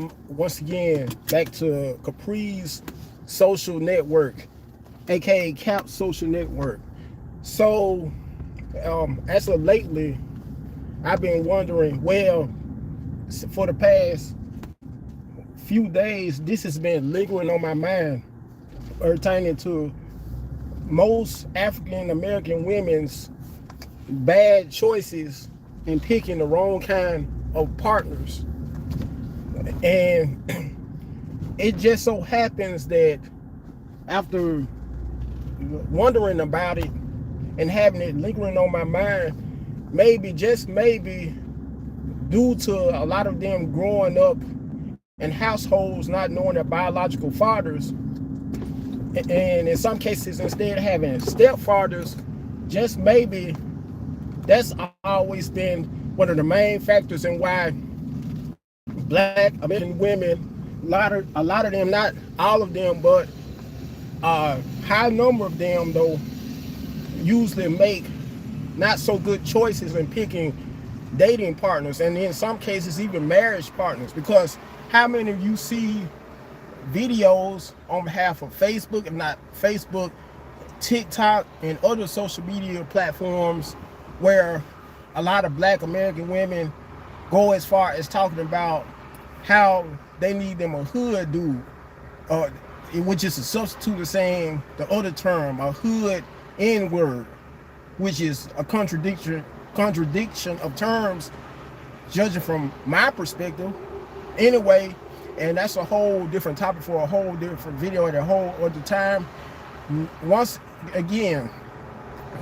welcome once again back to Capri's Social Network, aka Cap Social Network. So, as of lately, I've been wondering. Well, for the past few days, this has been lingering on my mind, pertaining to most African American women's bad choices in picking the wrong kind of partners. And it just so happens that after wondering about it and having it lingering on my mind, maybe, just maybe, due to a lot of them growing up in households not knowing their biological fathers, and in some cases instead having stepfathers, just maybe that's always been one of the main factors in why Black American women, a lot of them, not all of them, but a high number of them though, usually make not so good choices in picking dating partners, and in some cases even marriage partners. Because how many of you see videos on behalf of Facebook, if not Facebook, TikTok, and other social media platforms where a lot of Black American women go as far as talking about how they need them a hood dude, which is a substitute of saying the other term, a hood N-word, which is a contradiction of terms, judging from my perspective. Anyway, and that's a whole different topic for a whole different video at a whole other time. Once again,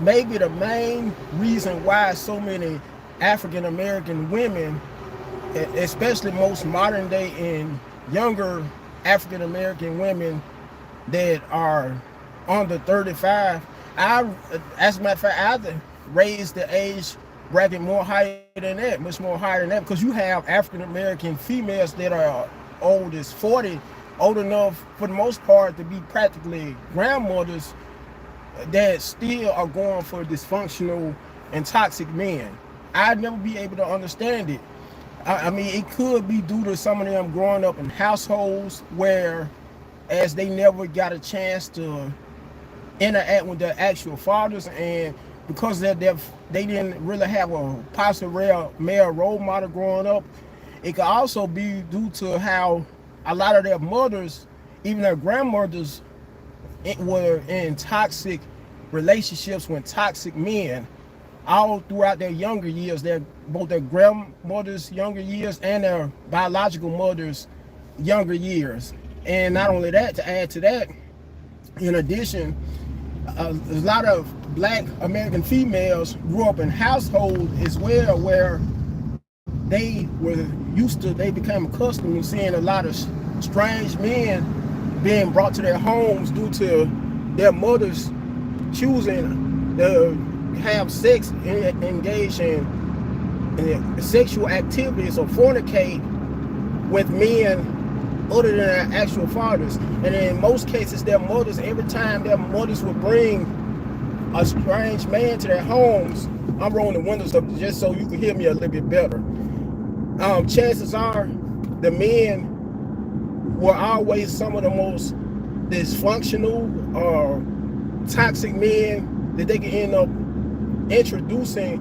maybe the main reason why so many African American women, especially most modern day and younger African American women that are under 35, as a matter of fact, I raised the age bracket more higher than that, much more higher than that, because you have African American females that are old as 40, old enough for the most part to be practically grandmothers, that still are going for dysfunctional and toxic men. I'd never be able to understand it. I mean, it could be due to some of them growing up in households where, as they never got a chance to interact with their actual fathers, and because they didn't really have a positive male role model growing up. It could also be due to how a lot of their mothers, even their grandmothers, were in toxic relationships with toxic men all throughout their younger years, both their grandmother's younger years and their biological mother's younger years. And not only that, to add to that, in addition, a lot of Black American females grew up in households as well where they became accustomed to seeing a lot of strange men being brought to their homes due to their mothers choosing to have sex, engage in sexual activities or fornicate with men other than their actual fathers. And in most cases, their mothers, every time their mothers would bring a strange man to their homes, I'm rolling the windows up just so you can hear me a little bit better. Chances are the men were always some of the most dysfunctional or toxic men that they could end up introducing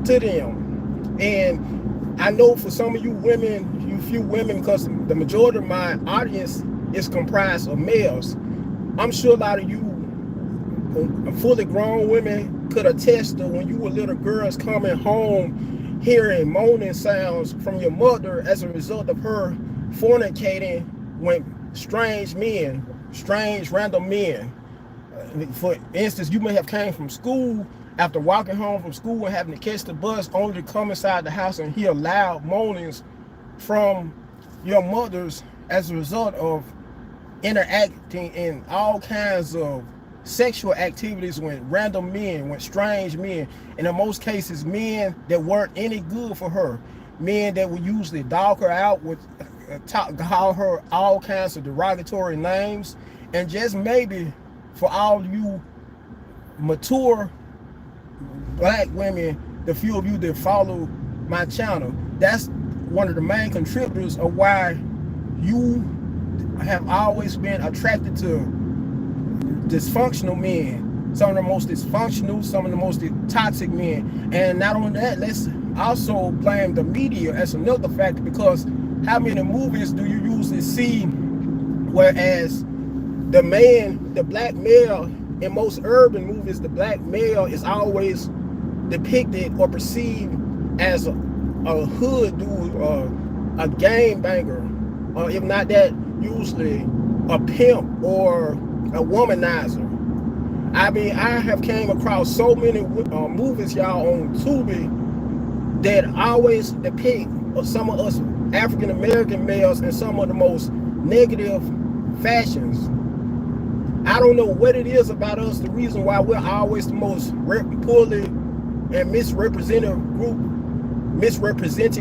to them. And I know for some of you women, you few women, because the majority of my audience is comprised of males, I'm sure a lot of you fully grown women could attest to when you were little girls coming home hearing moaning sounds from your mother as a result of her fornicating with strange men, strange random men. For instance, you may have came from school after walking home from school and having to catch the bus, only to come inside the house and hear loud moanings from your mothers as a result of interacting in all kinds of sexual activities with random men, with strange men, and in most cases men that weren't any good for her, men that would usually dog her out, with call her all kinds of derogatory names. And just maybe for all you mature Black women, the few of you that follow my channel, that's one of the main contributors of why you have always been attracted to dysfunctional men, some of the most dysfunctional, some of the most toxic men. And not only that, let's also blame the media as another factor, because how many movies do you usually see whereas the man, the black male, in most urban movies, the black male is always depicted or perceived as a hood dude, a gang banger, or if not that, usually a pimp or a womanizer. I mean, I have came across so many movies, y'all, on Tubi that always depict some of us African American males in some of the most negative fashions. I don't know what it is about us, the reason why we're always the most poorly and misrepresented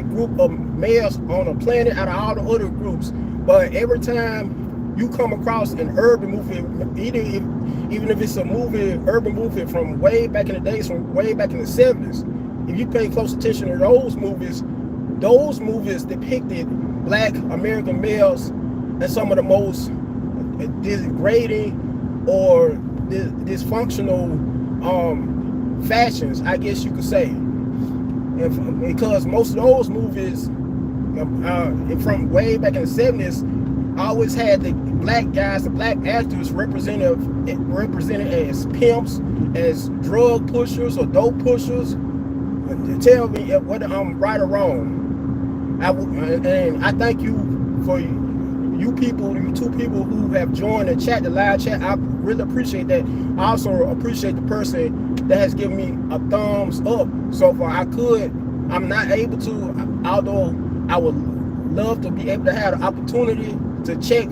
group of males on the planet out of all the other groups. But every time you come across an urban movie, even if it's a urban movie from way back in the days, from way back in the 70s, if you pay close attention to those movies depicted black American males in some of the most degrading or dysfunctional fashions, I guess you could say. Because most of those movies from way back in the 70s always had the black guys, the black actors represented as pimps, as drug pushers or dope pushers. Tell me whether I'm right or wrong. And I thank you for you two people who have joined the chat, the live chat. I really appreciate that. I also appreciate the person that has given me a thumbs up so far. I'm not able to, although I would love to be able to have the opportunity to check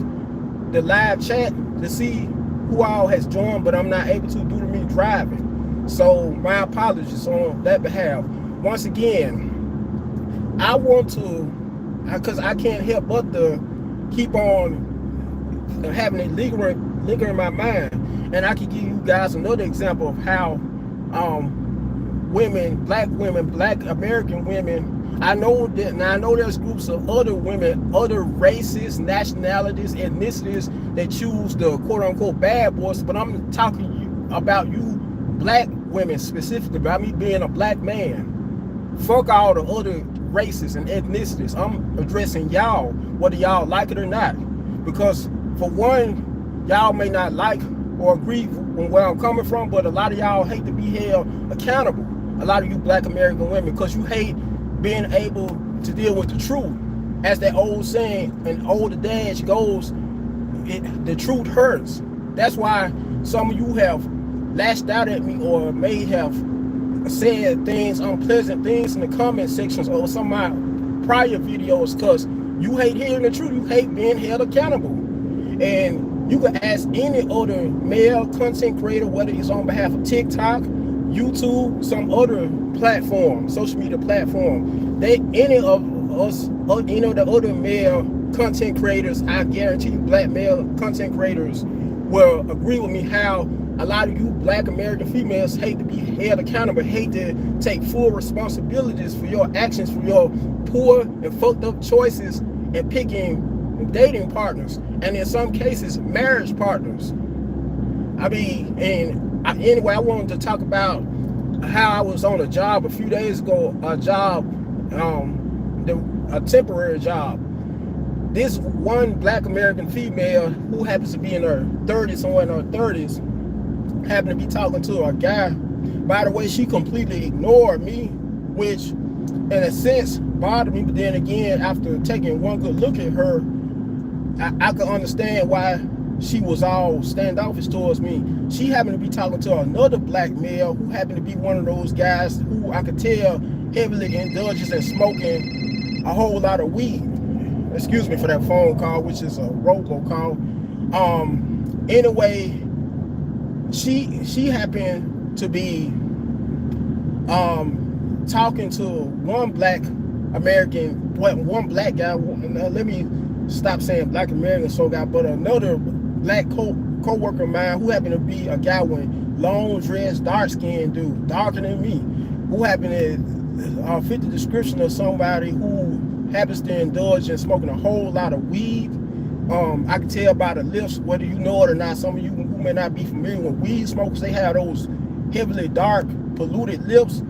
the live chat to see who all has joined, but I'm not able to due to me driving. So my apologies on that behalf. Once again, I want to, because I can't help but to keep on having it lingering in my mind. And I can give you guys another example of how black American women, I know there's groups of other women, other races, nationalities, ethnicities that choose the quote unquote bad boys, but I'm talking about you black women specifically, about me being a black man. Fuck all the other races and ethnicities. I'm addressing y'all, whether y'all like it or not. Because for one, y'all may not like or agree with where I'm coming from, but a lot of y'all hate to be held accountable. A lot of you black American women, because you hate being able to deal with the truth. As that old saying, an old adage goes, the truth hurts. That's why some of you have lashed out at me or may have said things, unpleasant things in the comment sections or some of my prior videos, because you hate hearing the truth. You hate being held accountable. And you can ask any other male content creator, whether it's on behalf of TikTok, YouTube, some other platform, social media platform, any of us, any of the other male content creators, I guarantee you black male content creators will agree with me how a lot of you black American females hate to be held accountable, hate to take full responsibilities for your actions, for your poor and fucked up choices in picking dating partners, and in some cases, marriage partners. I mean, anyway, I wanted to talk about how I was on a job a few days ago, a temporary job. This one black American female who happens to be in her 30s, somewhere in her 30s, happened to be talking to a guy. By the way, she completely ignored me, which in a sense bothered me, but then again, after taking one good look at her, I could understand why she was all standoffish towards me. She happened to be talking to another black male who happened to be one of those guys who I could tell heavily indulges in smoking a whole lot of weed. Excuse me for that phone call, which is a robocall. Anyway, she happened to be talking to one black American, one black guy. Let me stop saying black American so guy, but another black co-worker of mine who happened to be a guy with long dress, dark skinned dude, darker than me, who happened to fit the description of somebody who happens to indulge in smoking a whole lot of weed. I can tell by the lips, whether you know it or not. Some of you who may not be familiar with weed smokers, they have those heavily dark, polluted lips.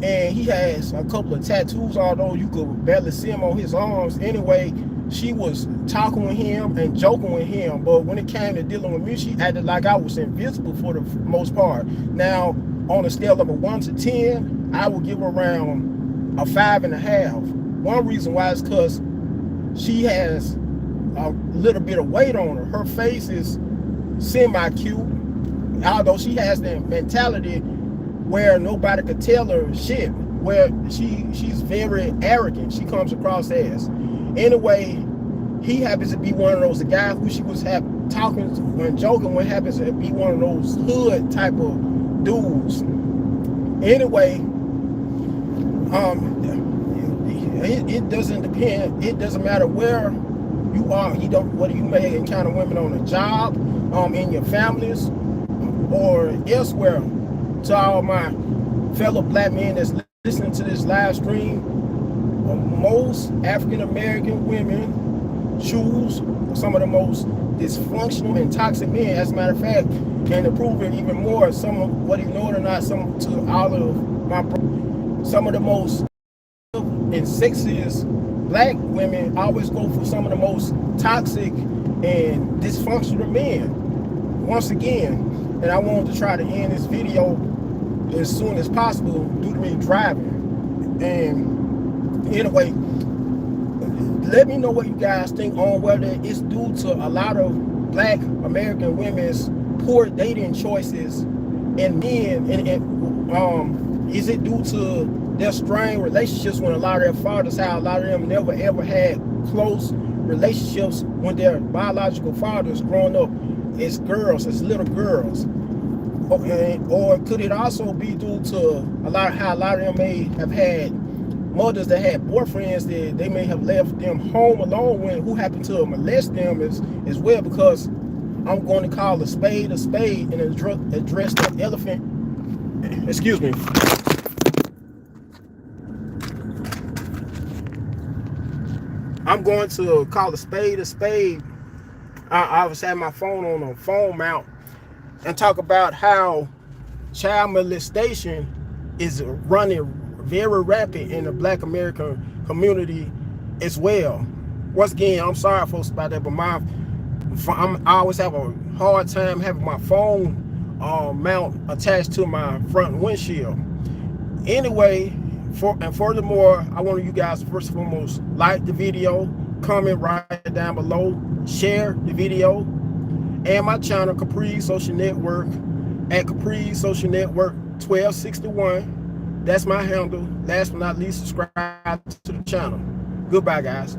And he has a couple of tattoos, although you could barely see him on his arms. Anyway, she was talking with him and joking with him, but when it came to dealing with me, she acted like I was invisible for the most part. Now, on a scale of a 1 to 10, I would give her around a 5.5. One reason why is because she has a little bit of weight on her. Her face is semi-cute, although she has the mentality where nobody could tell her shit, where she's very arrogant. She comes across as. Anyway, he happens to be one of those, the guy who she was talking to when joking with happens to be one of those hood type of dudes. Anyway, it doesn't depend. It doesn't matter where you are. Whether you may encounter women on a job, in your families, or elsewhere. To all my fellow black men that's listening to this live stream, most African American women choose some of the most dysfunctional and toxic men. As a matter of fact, and to prove it even more, whether you know it or not, some of the most and sexiest black women always go for some of the most toxic and dysfunctional men. Once again, and I wanted to try to end this video as soon as possible due to me driving. And anyway, let me know what you guys think on whether it's due to a lot of black American women's poor dating choices and men, and is it due to their strained relationships when a lot of their fathers, how a lot of them never ever had close relationships with their biological fathers growing up as girls, as little girls. Or could it also be due to how a lot of them may have had mothers that had boyfriends that they may have left them home alone with, who happened to molest them as well? Because I'm going to call a spade and address the elephant. Excuse me. I'm going to call a spade a spade. I always have my phone on a phone mount and talk about how child molestation is running very rapid in the black American community as well. Once again, I'm sorry folks about that, but I always have a hard time having my phone mount attached to my front windshield. Anyway, furthermore, I want you guys to first and foremost like the video, comment right down below, share the video, and my channel, Capri Social Network, at Capri Social Network 1261. That's my handle. Last but not least, subscribe to the channel. Goodbye, guys.